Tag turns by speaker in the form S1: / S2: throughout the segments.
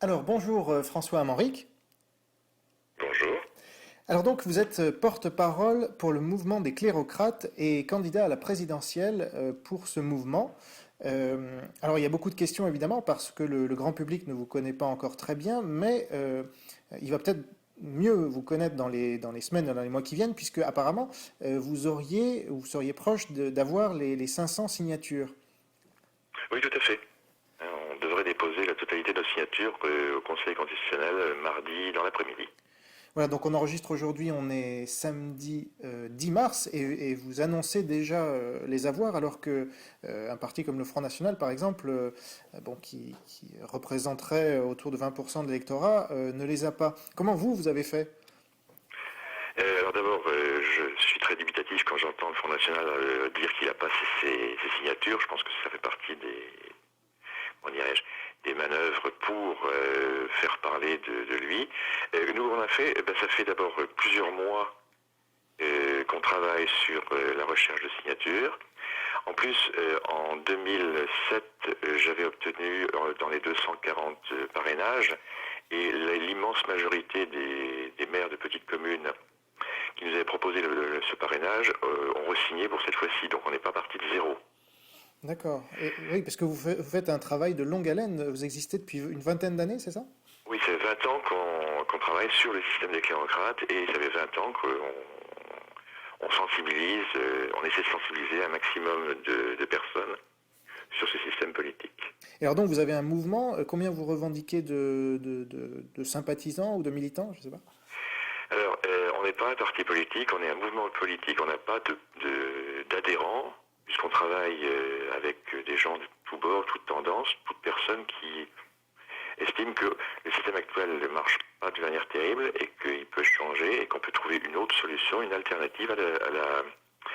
S1: Alors bonjour François Amanric.
S2: Bonjour.
S1: Alors donc vous êtes porte-parole pour le mouvement des clérocrates et candidat à la présidentielle pour ce mouvement. Alors il y a beaucoup de questions évidemment parce que le grand public ne vous connaît pas encore très bien, mais il va peut-être mieux vous connaître dans les semaines, dans les mois qui viennent, puisque apparemment vous seriez proche d'avoir les 500 signatures.
S2: Oui, tout à fait. On devrait déposer la totalité de nos signatures au Conseil constitutionnel mardi dans l'après-midi.
S1: Voilà, donc on enregistre aujourd'hui, on est samedi 10 mars, et vous annoncez déjà les avoirs, alors que un parti comme le Front National, par exemple, bon, qui représenterait autour de 20% de l'électorat, ne les a pas. Comment vous avez fait?
S2: Alors d'abord, je suis très dubitatif quand j'entends le Front National dire qu'il n'a pas ses signatures. Je pense que ça fait partie comment dirais-je, des manœuvres pour faire parler de lui. Nous, on a fait, ça fait d'abord plusieurs mois qu'on travaille sur la recherche de signatures. En plus, en 2007, j'avais obtenu dans les 240 parrainages, et l'immense majorité des maires de petites communes qui nous avaient proposé ce parrainage ont re-signé pour cette fois-ci. Donc on n'est pas parti de zéro.
S1: D'accord. Et, oui, parce que vous faites un travail de longue haleine, vous existez depuis une vingtaine d'années, c'est ça?
S2: Oui, ça fait 20 ans qu'on travaille sur le système des clérocrates, et ça fait 20 ans qu'on sensibilise, on essaie de sensibiliser un maximum de personnes sur ce système politique.
S1: Et alors donc vous avez un mouvement, combien vous revendiquez de sympathisants ou de militants, je ne sais pas?
S2: Alors, on n'est pas un parti politique, on est un mouvement politique, on n'a pas d'adhérents, puisqu'on travaille avec des gens de tous bords, toutes tendances, toute personne qui estime que le système actuel ne marche pas de manière terrible et qu'il peut changer et qu'on peut trouver une autre solution, une alternative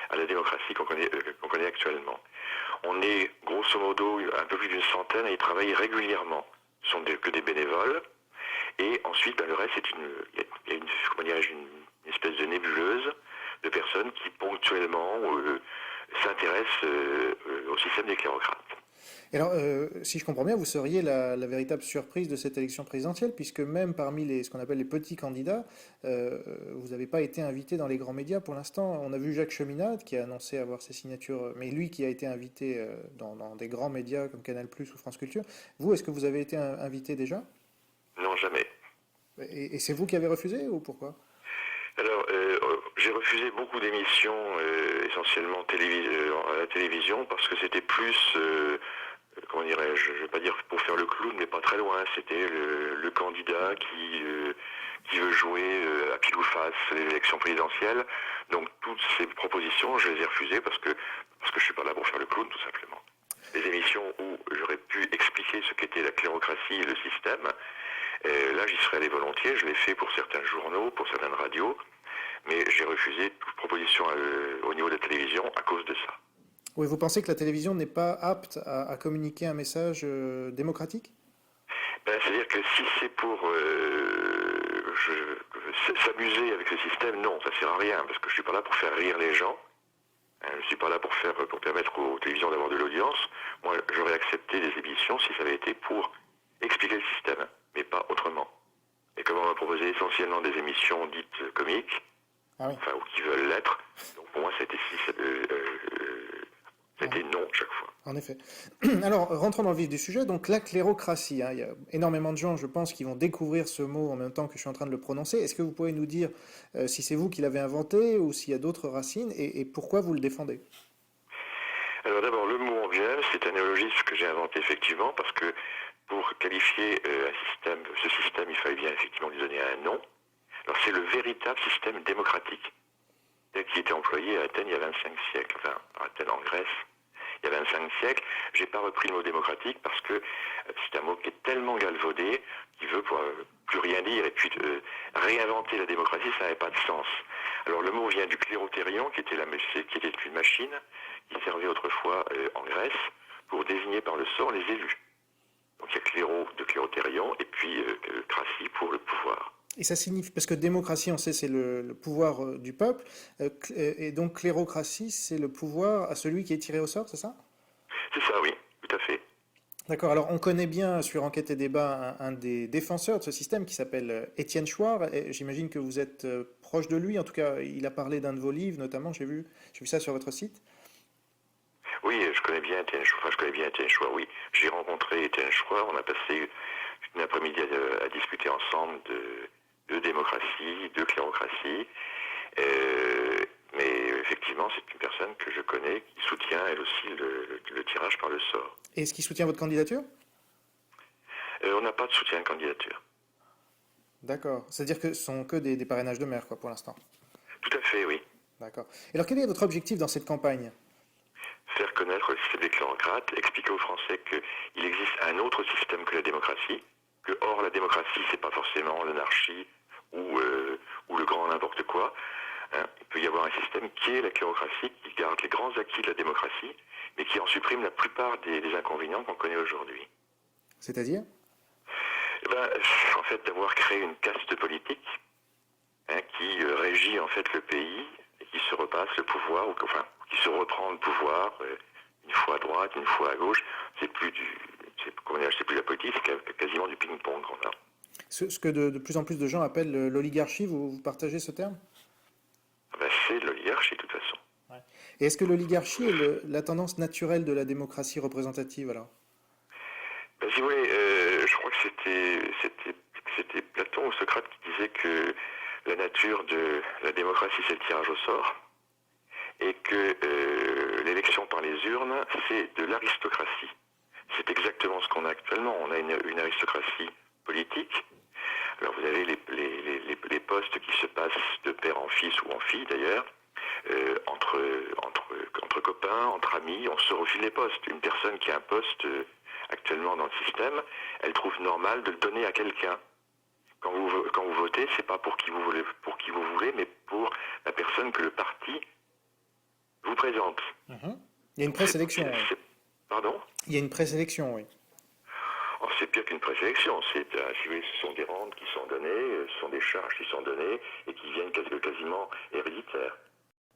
S2: à la démocratie qu'on connaît actuellement. On est grosso modo un peu plus d'une centaine à y travailler régulièrement. Ce sont que des bénévoles. Et ensuite, le reste, il y a une espèce de nébuleuse de personnes qui ponctuellement s'intéressent au système des clérocrates.
S1: Et alors, si je comprends bien, vous seriez la véritable surprise de cette élection présidentielle, puisque même parmi ce qu'on appelle les petits candidats, vous n'avez pas été invité dans les grands médias pour l'instant. On a vu Jacques Cheminade qui a annoncé avoir ses signatures, mais lui qui a été invité dans des grands médias comme Canal+ ou France Culture. Vous, est-ce que vous avez été invité déjà?
S2: Non, jamais.
S1: Et c'est vous qui avez refusé ou pourquoi?
S2: Alors, j'ai refusé beaucoup d'émissions, essentiellement à la télévision, parce que c'était plus, comment dirais-je, je ne vais pas dire pour faire le clown, mais pas très loin. C'était le candidat qui veut jouer à pile ou face les élections présidentielles. Donc toutes ces propositions, je les ai refusées parce que je suis pas là pour faire le clown, tout simplement. Les émissions où j'aurais pu expliquer ce qu'était la clérocratie et le système, là j'y serais allé volontiers. Je l'ai fait pour certains journaux, pour certaines radios, mais j'ai refusé toute proposition au niveau de la télévision à cause de ça.
S1: Oui, vous pensez que la télévision n'est pas apte à communiquer un message démocratique?
S2: C'est-à-dire que si c'est pour s'amuser avec ce système, non, ça sert à rien, parce que je suis pas là pour faire rire les gens. Je suis pas là pour permettre aux télévisions d'avoir de l'audience. Moi, j'aurais accepté des émissions si ça avait été pour expliquer le système, mais pas autrement. Et comme on m'a proposé essentiellement des émissions dites comiques,
S1: Ah oui.
S2: enfin, ou qui veulent l'être, donc pour moi, c'était non chaque fois.
S1: En effet. Alors, rentrons dans le vif du sujet. Donc, la clérocratie, hein, il y a énormément de gens, je pense, qui vont découvrir ce mot en même temps que je suis en train de le prononcer. Est-ce que vous pouvez nous dire si c'est vous qui l'avez inventé ou s'il y a d'autres racines et pourquoi vous le défendez?
S2: Alors d'abord, le mot en lui-même, c'est un néologisme que j'ai inventé effectivement, parce que pour qualifier ce système, il fallait bien effectivement lui donner un nom. Alors c'est le véritable système démocratique tel qu'il était employé à Athènes il y a 25 siècles, enfin à Athènes en Grèce, il y a 25 siècles. J'ai pas repris le mot démocratique parce que c'est un mot qui est tellement galvaudé qu'il veut plus rien dire, et puis réinventer la démocratie, ça n'avait pas de sens. Alors le mot vient du clérotérion, qui était une machine qui servait autrefois en Grèce pour désigner par le sort les élus. Donc il y a cléro de clérotérion et puis cratie pour le pouvoir.
S1: Et ça signifie, parce que démocratie, on sait, c'est le pouvoir du peuple, et donc clérocratie, c'est le pouvoir à celui qui est tiré au sort, c'est ça?
S2: C'est ça, oui, tout à fait.
S1: D'accord. Alors, on connaît bien sur Enquête et Débat un des défenseurs de ce système qui s'appelle Étienne Chouard. Et j'imagine que vous êtes proche de lui. En tout cas, il a parlé d'un de vos livres, notamment. J'ai vu ça sur votre site.
S2: Oui, je connais bien Étienne Chouard, enfin, je connais bien Étienne Chouard, oui. J'ai rencontré Étienne Chouard, on a passé une après-midi à discuter ensemble de démocratie, de clérocratie. Euh, mais effectivement, c'est une personne que je connais qui soutient elle aussi le tirage par le sort.
S1: Et est-ce qu'il soutient votre candidature?
S2: On n'a pas de soutien de candidature.
S1: D'accord. C'est-à-dire que ce sont que des parrainages de maire, quoi, pour l'instant.
S2: Tout à fait, oui.
S1: D'accord. Et alors, quel est votre objectif dans cette campagne?
S2: Faire connaître le système des clérocrates, expliquer aux Français qu'il existe un autre système que la démocratie, que hors la démocratie, c'est pas forcément l'anarchie ou le grand n'importe quoi. Hein. Il peut y avoir un système qui est la clérocratie, qui garde les grands acquis de la démocratie, mais qui en supprime la plupart des inconvénients qu'on connaît aujourd'hui.
S1: C'est-à-dire?
S2: Eh ben, en fait, d'avoir créé une caste politique, hein, qui régit en fait le pays et qui se repasse le pouvoir, enfin, qui se reprend le pouvoir une fois à droite, une fois à gauche. C'est plus c'est plus la politique, c'est quasiment du ping-pong.
S1: Ce que de plus en plus de gens appellent l'oligarchie, vous partagez ce terme?
S2: Ben, c'est de l'oligarchie de toute façon.
S1: Ouais. Et est-ce que l'oligarchie est la tendance naturelle de la démocratie représentative alors?
S2: Ben, si vous voulez, je crois que c'était Platon ou Socrate qui disait que la nature de la démocratie c'est le tirage au sort et que l'élection par les urnes c'est de l'aristocratie. C'est exactement ce qu'on a actuellement. On a une aristocratie politique. Alors vous avez les postes qui se passent de père en fils ou en fille d'ailleurs, entre copains, entre amis, on se refile les postes. Une personne qui a un poste actuellement dans le système, elle trouve normal de le donner à quelqu'un. Quand vous votez, c'est pas pour qui vous voulez, mais pour la personne que le parti vous présente.
S1: Mhm. Il y a une présélection. Oui.
S2: Pardon?
S1: Il y a une présélection, oui.
S2: Oh, c'est pire qu'une présélection. Ce sont des rentes qui sont données, ce sont des charges qui sont données et qui viennent quasiment héréditaires.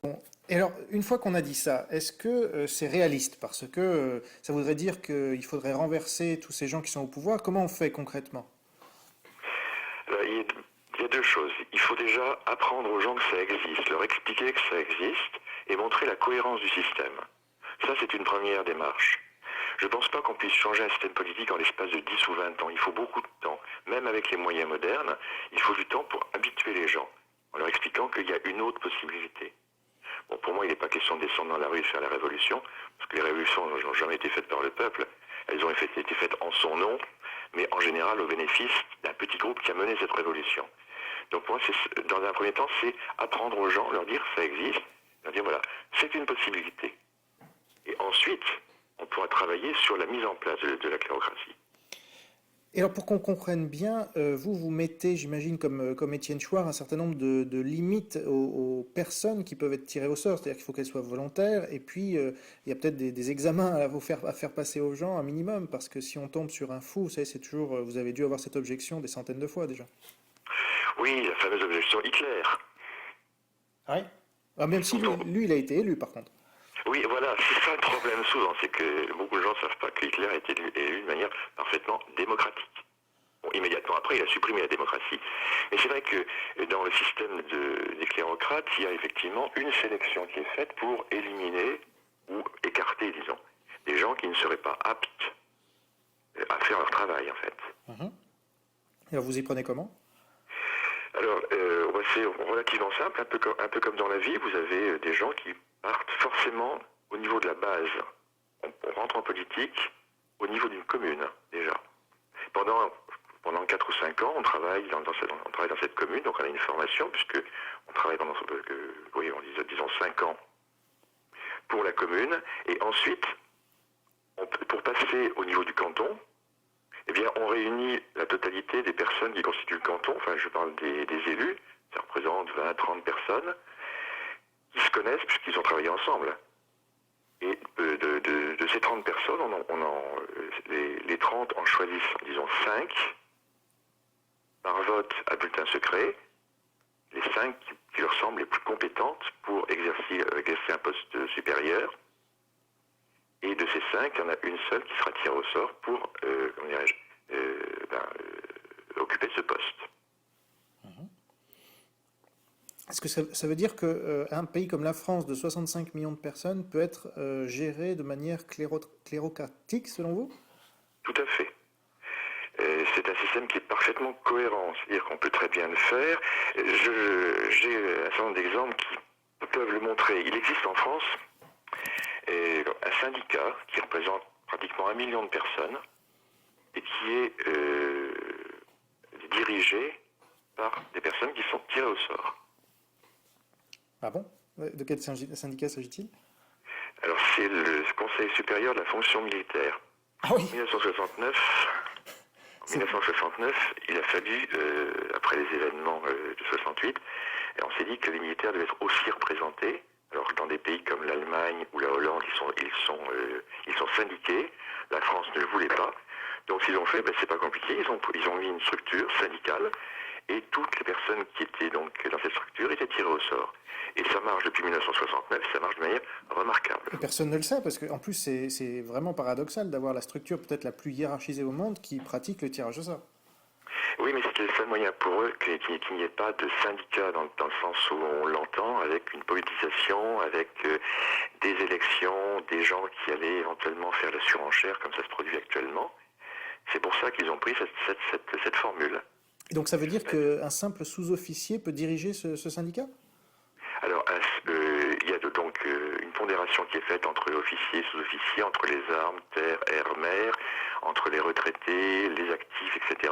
S1: Bon. Et alors, une fois qu'on a dit ça, est-ce que c'est réaliste? Parce que ça voudrait dire qu'il faudrait renverser tous ces gens qui sont au pouvoir. Comment on fait concrètement?
S2: Alors, il y a deux choses. Il faut déjà apprendre aux gens que ça existe, leur expliquer que ça existe et montrer la cohérence du système. Ça, c'est une première démarche. Je ne pense pas qu'on puisse changer un système politique en l'espace de 10 ou 20 ans. Il faut beaucoup de temps. Même avec les moyens modernes, il faut du temps pour habituer les gens, en leur expliquant qu'il y a une autre possibilité. Bon, pour moi, il n'est pas question de descendre dans la rue et faire la révolution, parce que les révolutions n'ont jamais été faites par le peuple. Elles ont été faites en son nom, mais en général au bénéfice d'un petit groupe qui a mené cette révolution. Donc moi, dans un premier temps, c'est apprendre aux gens, leur dire ça existe, leur dire voilà, c'est une possibilité. Et ensuite, on pourra travailler sur la mise en place de la clérocratie.
S1: Et alors, pour qu'on comprenne bien, vous mettez, j'imagine, comme Étienne Chouard, un certain nombre de limites aux personnes qui peuvent être tirées au sort. C'est-à-dire qu'il faut qu'elles soient volontaires. Et puis, il y a peut-être des examens à faire passer aux gens, un minimum. Parce que si on tombe sur un fou, vous savez, c'est toujours, vous avez dû avoir cette objection des centaines de fois déjà.
S2: Oui, la fameuse objection Hitler.
S1: Ah oui? Ah, même si lui, il a été élu, par contre.
S2: Oui, voilà, c'est ça le problème souvent, c'est que beaucoup de gens ne savent pas que Hitler a été élu de manière parfaitement démocratique. Bon, immédiatement après, il a supprimé la démocratie. Mais c'est vrai que dans le système des clérocrates, il y a effectivement une sélection qui est faite pour éliminer ou écarter, disons, des gens qui ne seraient pas aptes à faire leur travail, en fait.
S1: Mhm. Et alors, vous y prenez comment?
S2: Alors, c'est relativement simple, un peu comme dans la vie, vous avez des gens qui partent forcément au niveau de la base. On rentre en politique au niveau d'une commune, déjà. Pendant 4 ou 5 ans, on travaille dans cette commune, donc on a une formation, puisque on travaille disons 5 ans pour la commune, et ensuite, pour passer au niveau du canton, eh bien, on réunit la totalité des personnes qui constituent le canton, enfin je parle des élus, ça représente 20-30 personnes, qui se connaissent puisqu'ils ont travaillé ensemble. Et de ces 30 personnes, les 30 en choisissent, disons, 5 par vote à bulletin secret, les 5 qui leur semblent les plus compétentes pour exercer un poste supérieur. Et de ces 5, il y en a une seule qui sera tirée au sort pour, occuper ce poste.
S1: Est-ce que ça veut dire qu'un pays comme la France de 65 millions de personnes peut être géré de manière clérocratique, selon vous?
S2: Tout à fait. C'est un système qui est parfaitement cohérent, c'est-à-dire qu'on peut très bien le faire. J'ai un certain nombre d'exemples qui peuvent le montrer. Il existe en France un syndicat qui représente pratiquement 1 million de personnes et qui est dirigé par des personnes qui sont tirées au sort.
S1: Ah bon? De quel syndicat s'agit-il?
S2: Alors c'est le Conseil supérieur de la fonction militaire.
S1: Ah oui.
S2: En 1969, il a fallu, après les événements de 68, et on s'est dit que les militaires devaient être aussi représentés. Alors dans des pays comme l'Allemagne ou la Hollande, ils sont syndiqués. La France ne le voulait pas. Donc ce qu'ils ont fait, c'est pas compliqué. Ils ont mis une structure syndicale et toutes les personnes qui étaient donc dans cette structure étaient tirées au sort. Et ça marche depuis 1969, ça marche de manière remarquable.
S1: Et personne ne le sait, parce qu'en plus, c'est vraiment paradoxal d'avoir la structure peut-être la plus hiérarchisée au monde qui pratique le tirage au sort.
S2: Oui, mais c'était le seul moyen pour eux qu'il n'y ait pas de syndicat dans le sens où on l'entend, avec une politisation, avec des élections, des gens qui allaient éventuellement faire la surenchère comme ça se produit actuellement. C'est pour ça qu'ils ont pris cette formule.
S1: Et donc ça veut dire qu'un simple sous-officier peut diriger ce syndicat?
S2: Alors, il y a donc une pondération qui est faite entre officiers et sous-officiers, entre les armes, terre, air, mer, entre les retraités, les actifs, etc.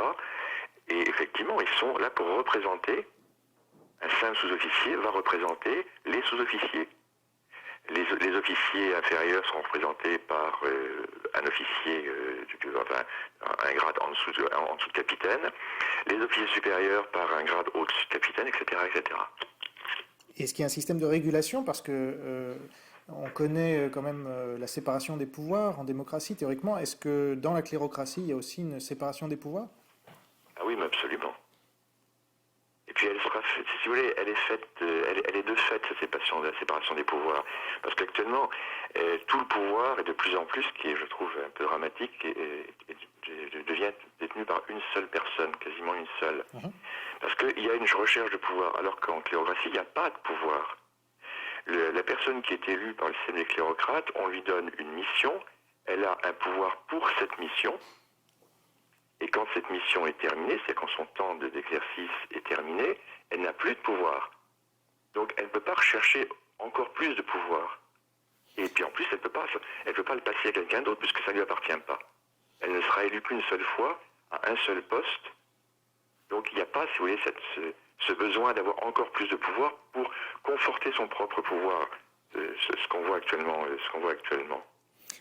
S2: Et effectivement, ils sont là pour représenter, un simple sous-officier va représenter les sous-officiers. Les officiers inférieurs sont représentés par un officier, un grade en dessous de capitaine, les officiers supérieurs par un grade au-dessus de capitaine, etc., etc.
S1: Est-ce qu'il y a un système de régulation? Parce que on connaît quand même la séparation des pouvoirs en démocratie, théoriquement. Est-ce que dans la clérocratie, il y a aussi une séparation des pouvoirs?
S2: Ah oui, mais absolument. Et puis elle sera faite, si vous voulez, elle est de fait la séparation des pouvoirs. Parce qu'actuellement, tout le pouvoir est de plus en plus, ce qui est, je trouve, un peu dramatique, devient détenu par une seule personne, quasiment une seule. Parce qu'il y a une recherche de pouvoir, alors qu'en clérocratie, il n'y a pas de pouvoir. La personne qui est élue par le système des clérocrates, on lui donne une mission, elle a un pouvoir pour cette mission, et quand cette mission est terminée, c'est quand son temps d'exercice est terminé, elle n'a plus de pouvoir. Donc elle ne peut pas rechercher encore plus de pouvoir. Et puis en plus, elle ne peut pas le passer à quelqu'un d'autre puisque ça ne lui appartient pas. Elle ne sera élue qu'une seule fois, à un seul poste. Donc il n'y a pas, si vous voulez, ce besoin d'avoir encore plus de pouvoir pour conforter son propre pouvoir, ce qu'on voit actuellement.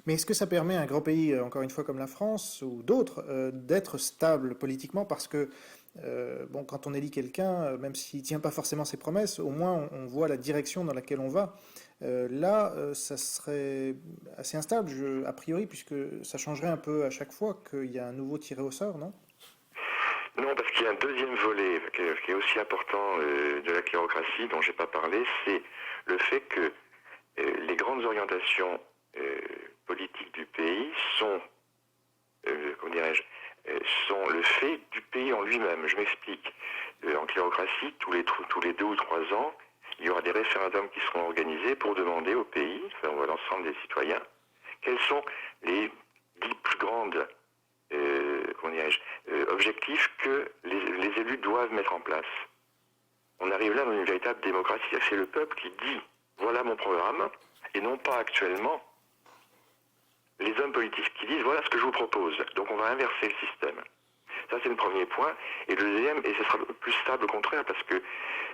S1: Mais est-ce que ça permet à un grand pays, encore une fois comme la France ou d'autres, d'être stable politiquement? Parce que bon, quand on élit quelqu'un, même s'il ne tient pas forcément ses promesses, au moins on voit la direction dans laquelle on va. Là, ça serait assez instable, a priori, puisque ça changerait un peu à chaque fois qu'il y a un nouveau tiré au sort, non?
S2: Non, parce qu'il y a un deuxième volet qui est aussi important de la clérocratie, dont je n'ai pas parlé, c'est le fait que les grandes orientations politiques du pays sont, sont le fait du pays en lui-même. Je m'explique. En clérocratie, tous les 2 ou 3 ans, il y aura des référendums qui seront organisés pour demander au pays, enfin, à l'ensemble des citoyens, quels sont les 10 plus grandes objectifs que les élus doivent mettre en place. On arrive là dans une véritable démocratie. C'est le peuple qui dit voilà mon programme, et non pas actuellement les hommes politiques qui disent voilà ce que je vous propose. Donc on va inverser le système. Ça c'est le premier point. Et le deuxième, et ce sera plus stable au contraire, parce que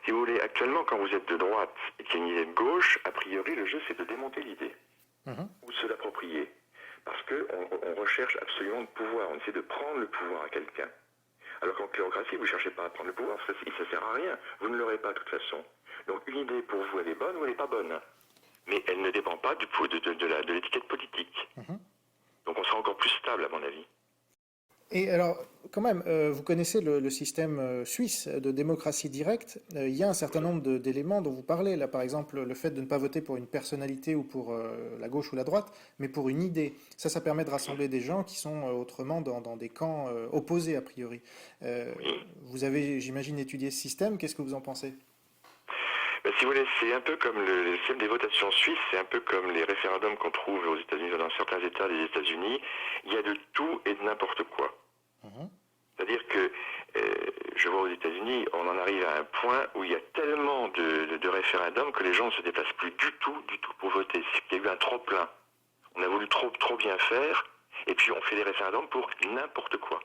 S2: si vous voulez, actuellement quand vous êtes de droite et qu'il y a une idée de gauche, a priori le jeu c'est de démonter l'idée ou de se l'approprier. Parce qu'on recherche absolument le pouvoir, on essaie de prendre le pouvoir à quelqu'un. Alors qu'en clérocratie, vous ne cherchez pas à prendre le pouvoir, ça ne sert à rien, vous ne l'aurez pas de toute façon. Donc une idée pour vous, elle est bonne ou elle n'est pas bonne. Mais elle ne dépend pas de l'étiquette politique. Donc on sera encore plus stable à mon avis.
S1: Et alors, quand même, vous connaissez le système suisse de démocratie directe. Il y a un certain nombre d'éléments dont vous parlez. Là, par exemple, le fait de ne pas voter pour une personnalité ou pour la gauche ou la droite, mais pour une idée. Ça permet de
S2: Oui,
S1: rassembler des gens qui sont autrement dans des camps opposés, a priori. Euh,
S2: oui.
S1: Vous avez, j'imagine, étudié ce système. Qu'est-ce que vous en pensez?
S2: Ben, si vous voulez, c'est un peu comme le système des votations suisses, c'est un peu comme les référendums qu'on trouve aux États-Unis, dans certains États des États-Unis. Il y a de tout et de n'importe quoi.
S1: Mhm.
S2: C'est-à-dire que je vois aux États-Unis, on en arrive à un point où il y a tellement de référendums que les gens ne se déplacent plus du tout pour voter. Il y a eu un trop-plein. On a voulu trop bien faire, et puis on fait des référendums pour n'importe quoi.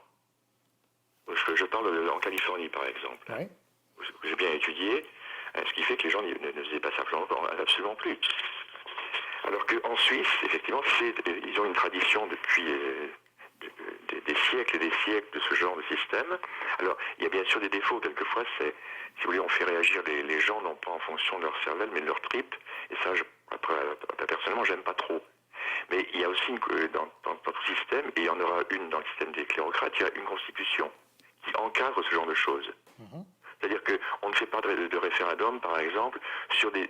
S2: Je parle en Californie, par exemple,
S1: Ouais.
S2: où j'ai bien étudié, ce qui fait que les gens ne se déplacent absolument plus. Alors qu'en Suisse, effectivement, ils ont une tradition depuis des siècles et des siècles de ce genre de système. Alors, il y a bien sûr des défauts. Quelquefois, si vous voulez, on fait réagir les gens, non pas en fonction de leur cervelle, mais de leur tripes. Et ça, après, personnellement, j'aime pas trop. Mais il y a aussi, dans tout système, et il y en aura une dans le système des clérocrates, il y a une constitution qui encadre ce genre de choses.
S1: Mhm.
S2: C'est-à-dire qu'on ne fait pas de référendum, par exemple, sur des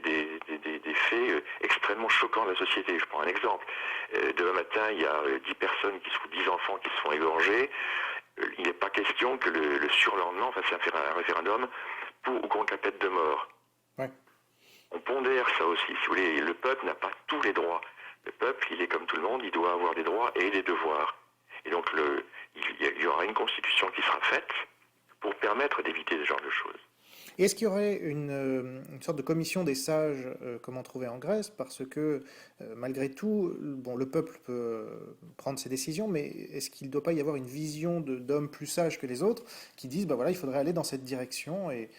S2: faits extrêmement choquants de la société. Je prends un exemple. Demain matin, il y a 10 personnes, 10 enfants qui se font égorger. Il n'est pas question que le surlendemain, on fasse un référendum pour ou contre la peine de mort.
S1: Ouais.
S2: On pondère ça aussi, si vous voulez. Le peuple n'a pas tous les droits. Le peuple, il est comme tout le monde, il doit avoir des droits et des devoirs. Et donc, il y aura une constitution qui sera faite pour permettre d'éviter ce genre de choses.
S1: Et est-ce qu'il y aurait une sorte de commission des sages, comme on trouvait en Grèce, parce que malgré tout, bon, le peuple peut prendre ses décisions, mais est-ce qu'il ne doit pas y avoir une vision d'hommes plus sages que les autres qui disent, bah voilà, il faudrait aller dans cette direction et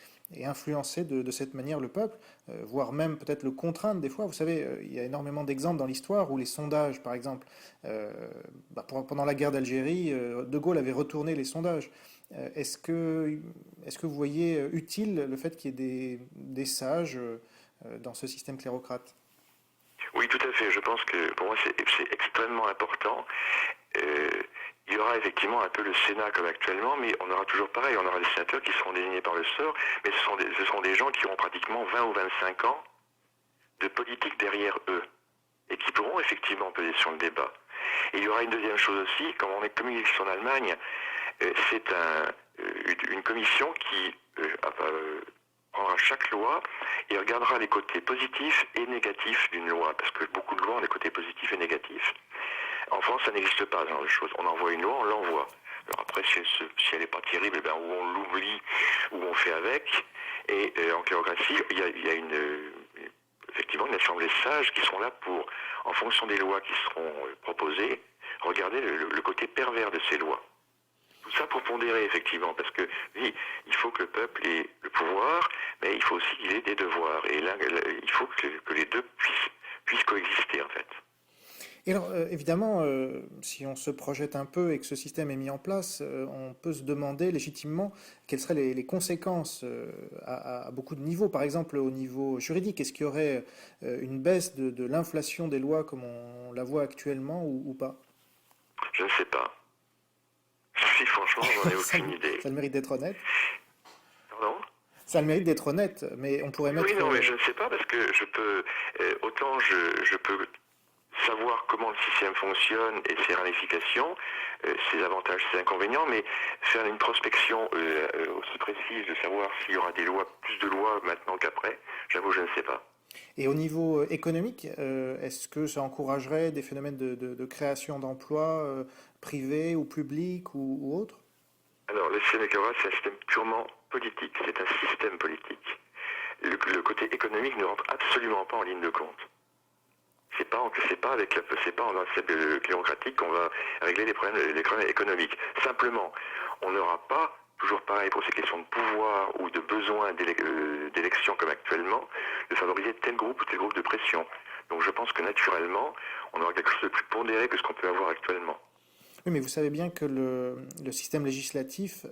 S1: influencer de cette manière le peuple, voire même peut-être le contraindre des fois. Vous savez, il y a énormément d'exemples dans l'histoire où les sondages, par exemple, euh, pendant la guerre d'Algérie, De Gaulle avait retourné les sondages. Est-ce que vous voyez utile le fait qu'il y ait des sages dans ce système clérocrate?
S2: Oui, tout à fait. Je pense que pour moi, c'est extrêmement important. Euh, il y aura effectivement un peu le Sénat comme actuellement, mais on aura toujours pareil. On aura des sénateurs qui seront désignés par le sort, mais ce seront des gens qui auront pratiquement 20 ou 25 ans de politique derrière eux et qui pourront effectivement peser sur le débat. Et il y aura une deuxième chose aussi, comme on est comme en Allemagne, c'est une commission qui prendra chaque loi et regardera les côtés positifs et négatifs d'une loi, parce que beaucoup de lois ont des côtés positifs et négatifs. En France, ça n'existe pas, ce genre de choses. On envoie une loi, on l'envoie. Alors après, si elle n'est pas terrible, eh ben, ou on l'oublie, ou on fait avec. Et en cléocratie, il y a effectivement une assemblée sage qui sont là pour, en fonction des lois qui seront proposées, regarder le côté pervers de ces lois. Tout ça pour pondérer, effectivement, parce que oui, il faut que le peuple ait le pouvoir, mais il faut aussi qu'il ait des devoirs. Et là, il faut que les deux puissent coexister, en fait.
S1: Et alors, évidemment, si on se projette un peu et que ce système est mis en place, on peut se demander légitimement quelles seraient les conséquences à beaucoup de niveaux. Par exemple, au niveau juridique, est-ce qu'il y aurait une baisse de l'inflation des lois comme on la voit actuellement ou pas?
S2: Je ne sais pas. Si franchement, j'en ai
S1: Ça,
S2: aucune idée.
S1: ça a le mérite d'être honnête.
S2: Pardon?
S1: Ça a le mérite d'être honnête, mais on pourrait
S2: Oui,
S1: mettre...
S2: non, mais je ne sais pas parce que je peux, autant je peux savoir comment le système fonctionne et ses ramifications, ses avantages, ses inconvénients, mais faire une prospection aussi précise de savoir s'il y aura plus de lois maintenant qu'après, j'avoue, je ne sais pas.
S1: Et au niveau économique, est-ce que ça encouragerait des phénomènes de création d'emplois privés ou publics ou autres?
S2: Alors, le système électoral, c'est un système purement politique, c'est un système politique. Le côté économique ne rentre absolument pas en ligne de compte. C'est pas dans un système cléocratique qu'on va régler les problèmes économiques. Simplement, on n'aura pas, toujours pareil pour ces questions de pouvoir ou de besoin d'élection comme actuellement, de favoriser tel groupe ou tel groupe de pression. Donc je pense que naturellement, on aura quelque chose de plus pondéré que ce qu'on peut avoir actuellement.
S1: Oui, mais vous savez bien que le système législatif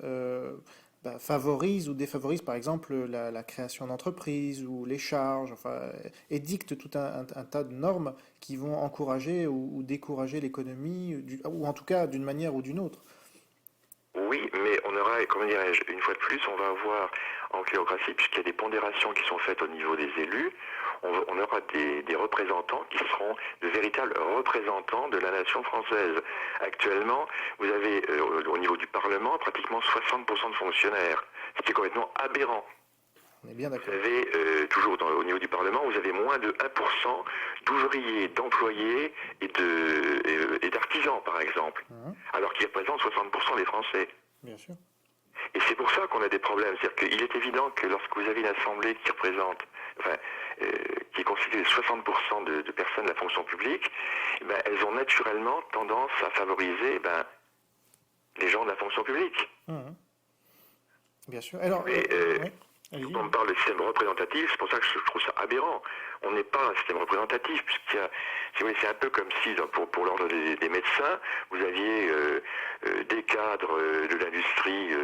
S1: favorise ou défavorise, par exemple, la création d'entreprises ou les charges, enfin, édicte tout un tas de normes qui vont encourager ou décourager l'économie, ou en tout cas d'une manière ou d'une autre.
S2: Oui, mais on aura, comment dirais-je, une fois de plus, on va avoir en cléocratie, puisqu'il y a des pondérations qui sont faites au niveau des élus, on aura des représentants qui seront de véritables représentants de la nation française. Actuellement, vous avez au niveau du Parlement pratiquement 60% de fonctionnaires, ce qui est complètement aberrant.
S1: On est bien d'accord.
S2: Vous avez, toujours au niveau du Parlement, vous avez moins de 1% d'ouvriers, d'employés et d'artisans, par exemple, alors qu'ils représentent 60% des Français.
S1: Bien sûr.
S2: Et c'est pour ça qu'on a des problèmes. C'est-à-dire qu'il est évident que lorsque vous avez une assemblée qui représente, qui est constituée de 60% de personnes de la fonction publique, elles ont naturellement tendance à favoriser les gens de la fonction publique.
S1: Bien sûr. Alors,
S2: on me parle de système représentatif, c'est pour ça que je trouve ça aberrant. On n'est pas un système représentatif, puisqu'il y a, si vous voulez, c'est un peu comme si, pour l'ordre des médecins, vous aviez des cadres de l'industrie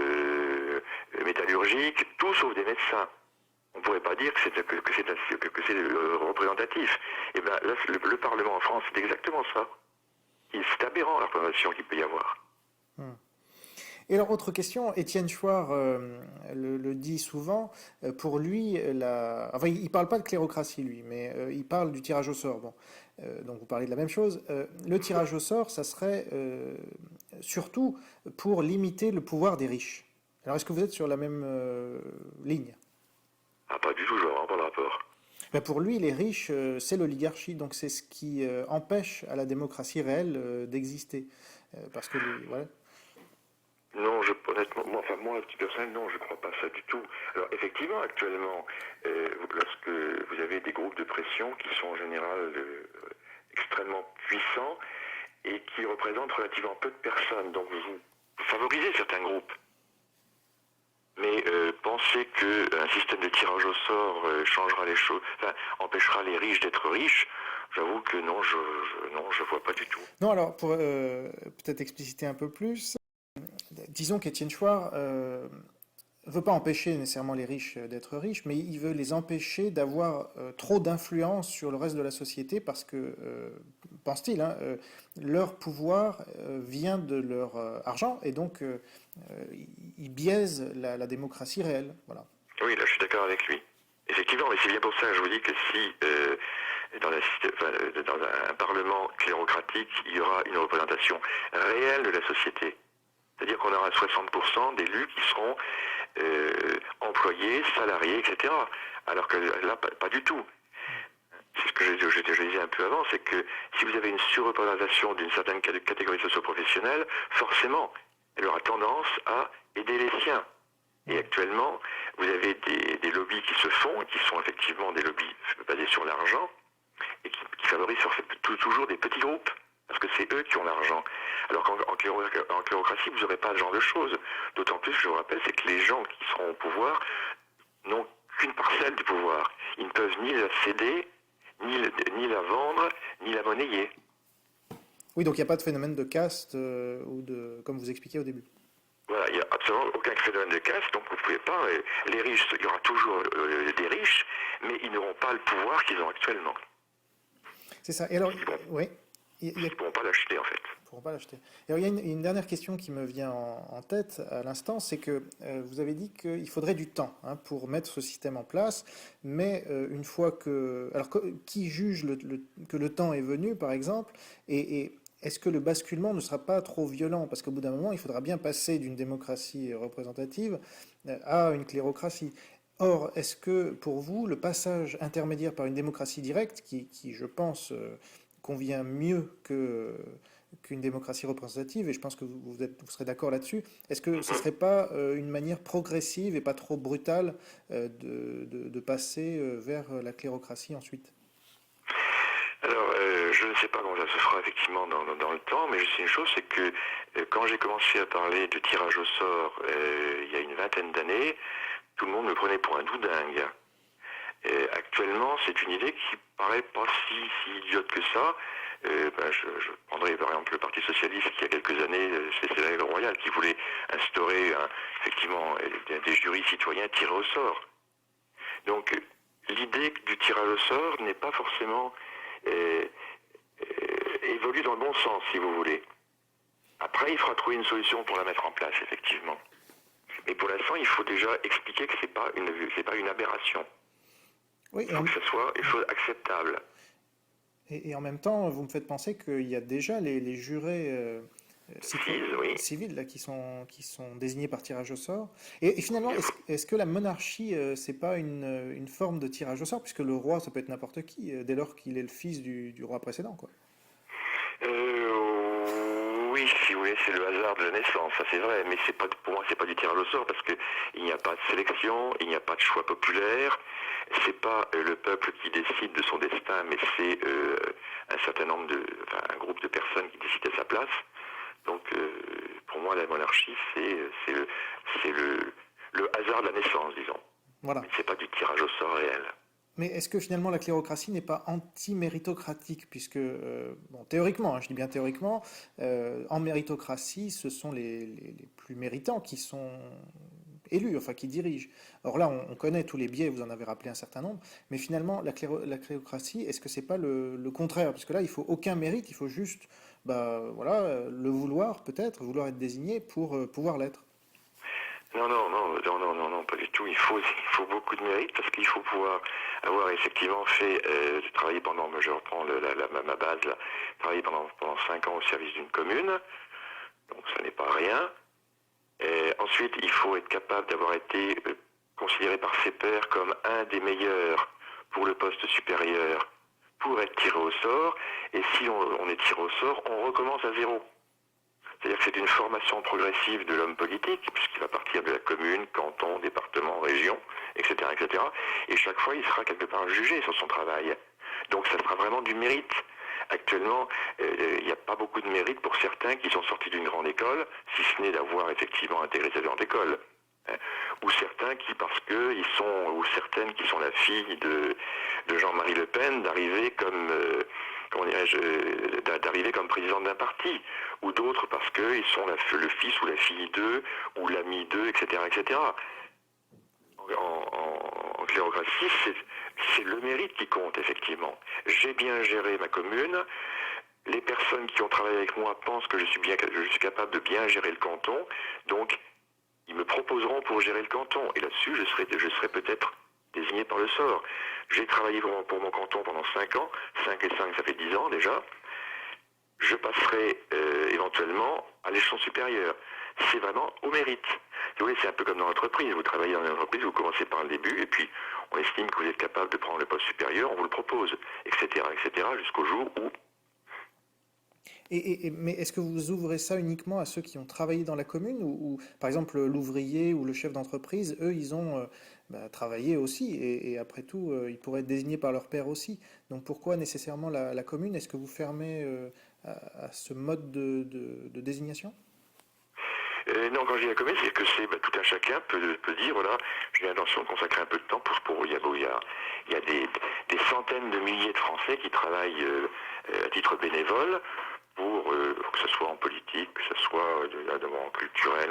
S2: métallurgique, tout sauf des médecins. On ne pourrait pas dire que c'est représentatif. Et bien là, le Parlement en France, c'est exactement ça. C'est aberrant la représentation qu'il peut y avoir.
S1: Et alors, autre question, Étienne Chouard le dit souvent, pour lui, enfin, il ne parle pas de clérocratie, lui, mais il parle du tirage au sort. Bon. Donc vous parlez de la même chose. Le tirage au sort, ça serait surtout pour limiter le pouvoir des riches. Alors, est-ce que vous êtes sur la même ligne?
S2: Ah, pas du tout, je vois pas le rapport.
S1: Ben pour lui, les riches, c'est l'oligarchie, donc c'est ce qui empêche à la démocratie réelle d'exister. Parce que, voilà.
S2: Non, honnêtement, moi, personnellement, non, je ne crois pas ça du tout. Alors, effectivement, actuellement, lorsque vous avez des groupes de pression qui sont en général extrêmement puissants et qui représentent relativement peu de personnes, donc vous favorisez certains groupes. Mais penser qu'un système de tirage au sort changera les choses, empêchera les riches d'être riches, j'avoue que non, je vois pas du tout.
S1: Non, alors, pour peut-être expliciter un peu plus, disons qu'Étienne Chouard veut pas empêcher nécessairement les riches d'être riches, mais il veut les empêcher d'avoir trop d'influence sur le reste de la société parce que, pense-t-il, leur pouvoir vient de leur argent et donc il biaise la démocratie réelle. Voilà.
S2: Oui, là je suis d'accord avec lui. Effectivement, mais c'est bien pour ça que je vous dis que si dans un parlement clérocratique, il y aura une représentation réelle de la société. C'est-à-dire qu'on aura 60% d'élus qui seront employés, salariés, etc. Alors que là, pas du tout. C'est ce que je disais un peu avant, c'est que si vous avez une surreprésentation d'une certaine catégorie socio-professionnelle, forcément, elle aura tendance à aider les siens. Et actuellement, vous avez des lobbies qui se font, qui sont effectivement des lobbies basés sur l'argent, et qui favorisent toujours des petits groupes. Parce que c'est eux qui ont l'argent. Alors qu'en clérocratie, vous n'aurez pas ce genre de choses. D'autant plus, je vous rappelle, c'est que les gens qui seront au pouvoir n'ont qu'une parcelle du pouvoir. Ils ne peuvent ni la céder, ni la vendre, ni la monnayer.
S1: Oui, donc il n'y a pas de phénomène de caste, comme vous expliquiez au début.
S2: Voilà, il n'y a absolument aucun phénomène de caste, donc vous ne pouvez pas... les riches, il y aura toujours des riches, mais ils n'auront pas le pouvoir qu'ils ont actuellement.
S1: C'est ça. Et alors, oui.
S2: Ils ne pourront pas l'acheter, en fait.
S1: Ils ne pourront pas l'acheter. Alors, il y a une dernière question qui me vient en tête à l'instant, c'est que vous avez dit qu'il faudrait du temps pour mettre ce système en place, mais une fois que... Alors, qui juge que le temps est venu, par exemple, et est-ce que le basculement ne sera pas trop violent? Parce qu'au bout d'un moment, il faudra bien passer d'une démocratie représentative à une clérocratie. Or, est-ce que, pour vous, le passage intermédiaire par une démocratie directe, qui je pense... convient mieux qu'une démocratie représentative, et je pense que vous serez d'accord là-dessus. Est-ce que ce ne serait pas une manière progressive et pas trop brutale de passer vers la clérocratie ensuite?
S2: Alors, je ne sais pas comment ça se fera effectivement dans le temps, mais je sais une chose, c'est que quand j'ai commencé à parler de tirage au sort il y a une vingtaine d'années, tout le monde me prenait pour un doudingue. Actuellement, c'est une idée qui paraît pas si idiote que ça. Je prendrais par exemple le Parti Socialiste qui, il y a quelques années, c'est la règle royale, qui voulait instaurer effectivement des jurys citoyens tirés au sort. Donc, l'idée du tirage au sort n'est pas forcément évolue dans le bon sens, si vous voulez. Après, il faudra trouver une solution pour la mettre en place, effectivement. Mais pour l'instant, il faut déjà expliquer que c'est pas une aberration.
S1: Oui,
S2: Il faut que ce soit une chose acceptable.
S1: et en même temps, vous me faites penser qu'il y a déjà les jurés
S2: Oui.
S1: civils là, qui sont désignés par tirage au sort. Et finalement, est-ce que la monarchie, c'est pas une forme de tirage au sort, puisque le roi, ça peut être n'importe qui, dès lors qu'il est le fils du roi précédent, quoi.
S2: Oui, si vous voulez, c'est le hasard de la naissance, ça c'est vrai, mais pour moi c'est pas du tirage au sort parce que il n'y a pas de sélection, il n'y a pas de choix populaire, c'est pas le peuple qui décide de son destin, mais c'est un groupe de personnes qui décident à sa place. Donc pour moi la monarchie c'est le hasard de la naissance, disons.
S1: Voilà.
S2: Mais c'est pas du tirage au sort réel.
S1: Mais est-ce que finalement la clérocratie n'est pas anti-méritocratique, puisque, bon, théoriquement, hein, je dis bien théoriquement, en méritocratie, ce sont les plus méritants qui sont élus, enfin qui dirigent. Or là, on connaît tous les biais, vous en avez rappelé un certain nombre, mais finalement, la clérocratie, est-ce que c'est pas le contraire? Parce que là, il faut aucun mérite, il faut juste, bah, voilà, le vouloir peut-être, vouloir être désigné pour pouvoir l'être.
S2: Non, pas du tout. Il faut beaucoup de mérite parce qu'il faut pouvoir avoir effectivement fait travailler pendant, je reprends ma base là, travailler pendant 5 ans au service d'une commune, donc ça n'est pas rien. Et ensuite, il faut être capable d'avoir été considéré par ses pairs comme un des meilleurs pour le poste supérieur pour être tiré au sort. Et si on est tiré au sort, on recommence à zéro. C'est-à-dire que c'est une formation progressive de l'homme politique, puisqu'il va partir de la commune, canton, département, région, etc., etc. Et chaque fois, il sera quelque part jugé sur son travail. Donc ça sera vraiment du mérite. Actuellement, il n'y a pas beaucoup de mérite pour certains qui sont sortis d'une grande école, si ce n'est d'avoir effectivement intégré cette grande école. Ou certains qui, ou certaines qui sont la fille de Jean-Marie Le Pen, d'arriver comme d'arriver comme président d'un parti, ou d'autres parce qu'ils sont le fils ou la fille d'eux, ou l'ami d'eux, etc., etc. En clérocratie, c'est le mérite qui compte, effectivement. J'ai bien géré ma commune, les personnes qui ont travaillé avec moi pensent que je suis capable de bien gérer le canton, donc ils me proposeront pour gérer le canton, et là-dessus, je serai peut-être désigné par le sort. J'ai travaillé pour mon canton pendant 5 ans, 5 et 5, ça fait 10 ans déjà. Je passerai éventuellement à l'échelon supérieur. C'est vraiment au mérite. Vous voyez, c'est un peu comme dans l'entreprise. Vous travaillez dans une entreprise, vous commencez par le début, et puis on estime que vous êtes capable de prendre le poste supérieur, on vous le propose, etc., etc., jusqu'au jour où...
S1: Mais est-ce que vous ouvrez ça uniquement à ceux qui ont travaillé dans la commune ou, par exemple l'ouvrier ou le chef d'entreprise, eux, ils ont travaillé aussi et après tout, ils pourraient être désignés par leur père aussi. Donc pourquoi nécessairement la commune? Est-ce que vous fermez à ce mode de désignation?
S2: Non, quand je dis la commune, c'est que tout un chacun peut dire, voilà, j'ai l'intention de consacrer un peu de temps il y a des centaines de milliers de Français qui travaillent à titre bénévole pour que ce soit en politique, que ce soit en culturel,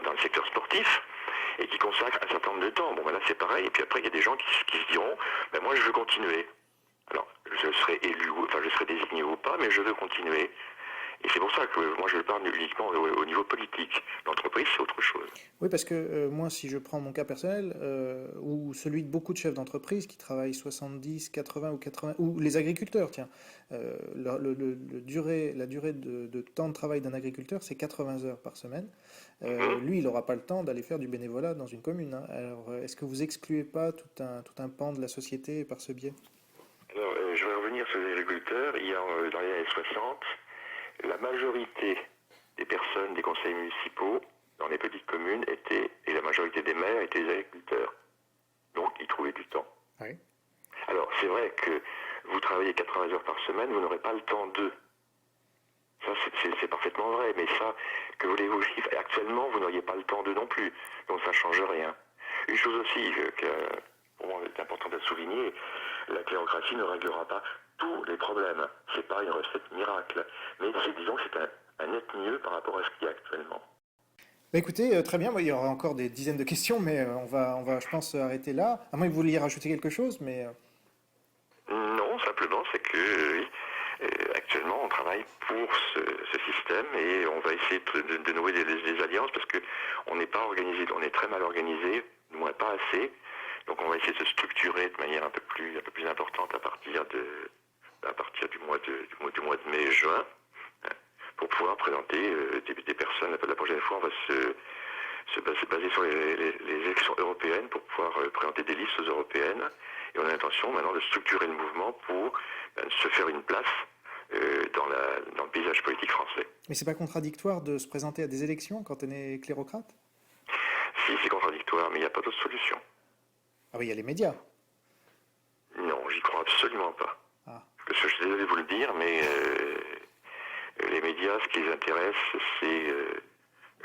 S2: dans le secteur sportif, et qui consacrent un certain nombre de temps. Bon, ben là, c'est pareil. Et puis après, il y a des gens qui se diront, ben moi, je veux continuer. Alors, je serai je serai désigné ou pas, mais je veux continuer. Et c'est pour ça que moi je parle uniquement au niveau politique. L'entreprise, c'est autre chose.
S1: Oui, parce que moi, si je prends mon cas personnel, ou celui de beaucoup de chefs d'entreprise qui travaillent 70, 80 ou 80, ou les agriculteurs, tiens, la durée de temps de travail d'un agriculteur, c'est 80 heures par semaine. Lui, il n'aura pas le temps d'aller faire du bénévolat dans une commune, hein. Alors, est-ce que vous excluez pas tout un pan de la société par ce biais?
S2: Alors, je vais revenir sur les agriculteurs. Dans les années 60, la majorité des personnes des conseils municipaux dans les petites communes et la majorité des maires étaient des agriculteurs. Donc, ils trouvaient du temps.
S1: Oui.
S2: Alors, c'est vrai que vous travaillez 80 heures par semaine, vous n'aurez pas le temps d'eux. Ça, c'est parfaitement vrai, mais ça, que voulez-vous vivre? Actuellement, vous n'auriez pas le temps d'eux non plus, donc ça ne change rien. Une chose aussi pour moi est importante à souligner, la clérocratie ne réglera pas tous les problèmes. C'est pas une recette miracle, mais disons que c'est un net mieux par rapport à ce qu'il y a actuellement.
S1: Bah écoutez, très bien, il y aura encore des dizaines de questions, mais on va, je pense, arrêter là. À moins que vous vouliez rajouter quelque chose, mais...
S2: Non, simplement, c'est que actuellement, on travaille pour ce système. système et on va essayer de nouer des alliances parce que on n'est pas organisé, on est très mal organisé, du moins pas assez. Donc on va essayer de se structurer de manière un peu plus importante à partir du mois de mai-juin pour pouvoir présenter des personnes. La prochaine fois, on va se baser sur les élections européennes pour pouvoir présenter des listes européennes. Et on a l'intention maintenant de structurer le mouvement pour se faire une place dans le paysage politique français.
S1: Mais c'est pas contradictoire de se présenter à des élections quand on est clérocrate?
S2: Si, c'est contradictoire, mais il n'y a pas d'autre solution.
S1: Ah oui, il y a les médias.
S2: Non, j'y crois absolument pas.
S1: Ah.
S2: Je suis désolé de vous le dire, mais les médias, ce qui les intéresse, c'est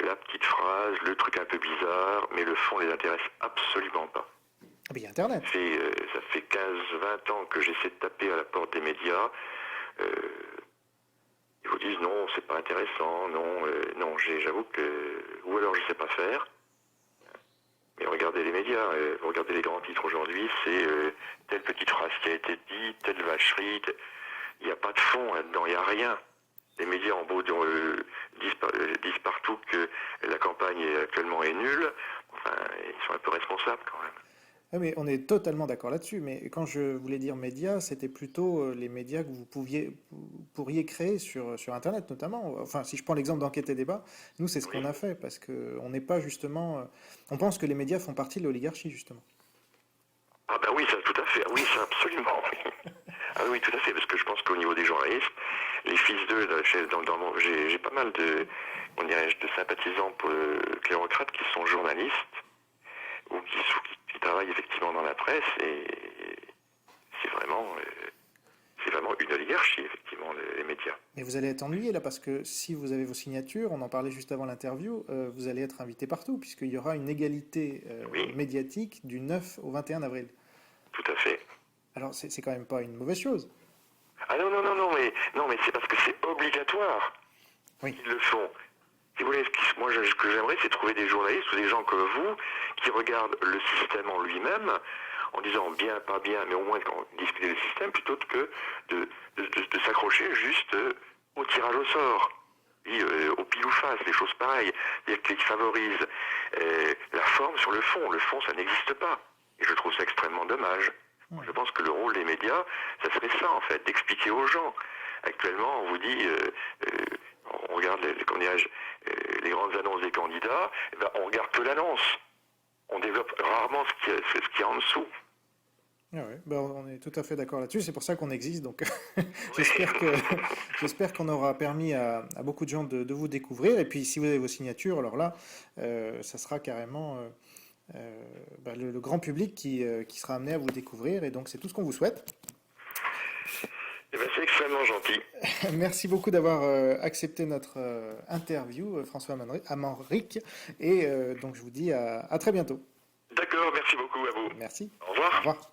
S2: la petite phrase, le truc un peu bizarre, mais le fond les intéresse absolument pas.
S1: Ah ben il y a Internet.
S2: Ça fait 15-20 ans que j'essaie de taper à la porte des médias. Ils vous disent non, c'est pas intéressant, non, j'avoue que... Ou alors je sais pas faire. Mais regardez les médias, regardez les grands titres aujourd'hui, c'est telle petite phrase qui a été dite, telle vacherie, il n'y a pas de fond là-dedans, il n'y a rien. Les médias en beau disent partout que la campagne actuellement est nulle, enfin, ils sont un peu responsables quand même.
S1: Ah, mais on est totalement d'accord là-dessus, mais quand je voulais dire médias, c'était plutôt les médias que vous pourriez créer sur Internet notamment. Enfin, si je prends l'exemple d'Enquête et Débat, nous c'est ce qu'on a fait, parce qu'on n'est pas justement... on pense que les médias font partie de l'oligarchie, justement.
S2: Ah ben oui, ça tout à fait, oui, ça absolument, oui. Ah oui, tout à fait, parce que je pense qu'au niveau des journalistes, les fils d'eux, j'ai pas mal de sympathisants clérocrates qui sont journalistes, ou qui travaillent effectivement dans la presse, et c'est vraiment une oligarchie, effectivement, les médias.
S1: Mais vous allez être ennuyé là, parce que si vous avez vos signatures, on en parlait juste avant l'interview, vous allez être invité partout, puisqu'il y aura une égalité médiatique du 9 au 21 avril.
S2: Tout à fait.
S1: Alors c'est quand même pas une mauvaise chose.
S2: Ah non, mais c'est parce que c'est obligatoire.
S1: Oui.
S2: Ils le font. Si vous voulez, moi, ce que j'aimerais, c'est trouver des journalistes ou des gens comme vous qui regardent le système en lui-même en disant bien, pas bien, mais au moins discuter du système plutôt que de s'accrocher juste au tirage au sort, et, au pile ou face, des choses pareilles, c'est-à-dire qu'ils favorisent la forme sur le fond. Le fond, ça n'existe pas. Et je trouve ça extrêmement dommage. Je pense que le rôle des médias, ça serait ça en fait, d'expliquer aux gens. Actuellement, on vous dit, on regarde les grandes annonces des candidats, ben, on regarde que l'annonce. On développe rarement ce qu'il y a en dessous.
S1: Ah ouais, ben on est tout à fait d'accord là-dessus, c'est pour ça qu'on existe, donc j'espère qu'on aura permis à beaucoup de gens de vous découvrir, et puis si vous avez vos signatures, alors là, ça sera carrément le grand public qui sera amené à vous découvrir, et donc c'est tout ce qu'on vous souhaite.
S2: Eh ben, c'est extrêmement gentil.
S1: Merci beaucoup d'avoir accepté notre interview, François Amanric, et donc je vous dis à très bientôt.
S2: D'accord, merci beaucoup à vous.
S1: Merci.
S2: Au revoir.
S1: Au revoir.